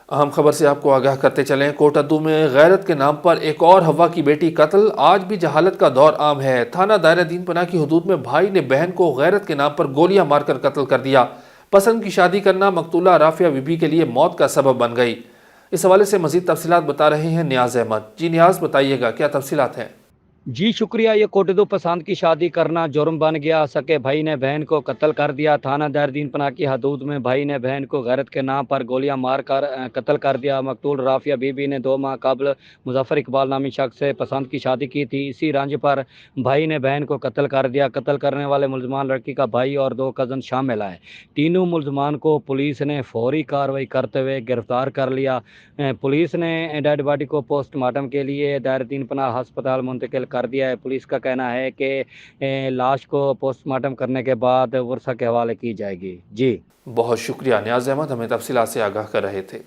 اہم خبر سے آپ کو آگاہ کرتے چلیں، کوٹادو میں غیرت کے نام پر ایک اور ہوا کی بیٹی قتل، آج بھی جہالت کا دور عام ہے۔ تھانہ دائرہ دین پناہ کی حدود میں بھائی نے بہن کو غیرت کے نام پر گولیاں مار کر قتل کر دیا۔ پسند کی شادی کرنا مقتولہ رافعہ بی بی کے لیے موت کا سبب بن گئی۔ اس حوالے سے مزید تفصیلات بتا رہے ہیں نیاز احمد۔ جی نیاز، بتائیے گا کیا تفصیلات ہیں؟ جی شکریہ۔ یہ کوٹدو پسند کی شادی کرنا جرم بن گیا۔ سکے بھائی نے بہن کو قتل کر دیا۔ تھانہ دائرہ دین پناہ کی حدود میں بھائی نے بہن کو غیرت کے نام پر گولیاں مار کر قتل کر دیا۔ مقتول رافعہ بی بی نے 2 ماہ قبل مظفر اقبال نامی شخص سے پسند کی شادی کی تھی۔ اسی رنج پر بھائی نے بہن کو قتل کر دیا۔ قتل کرنے والے ملزمان لڑکی کا بھائی اور 2 کزن شامل ہیں۔ تینوں ملزمان کو پولیس نے فوری کارروائی کرتے ہوئے گرفتار کر لیا۔ پولیس نے ڈیڈ باڈی کو پوسٹ مارٹم کے لیے دائرہ دین پناہ ہسپتال منتقل کر دیا ہے۔ پولیس کا کہنا ہے کہ لاش کو پوسٹ مارٹم کرنے کے بعد ورثہ کے حوالے کی جائے گی۔ جی بہت شکریہ نیاز احمد، ہمیں تفصیلات سے آگاہ کر رہے تھے۔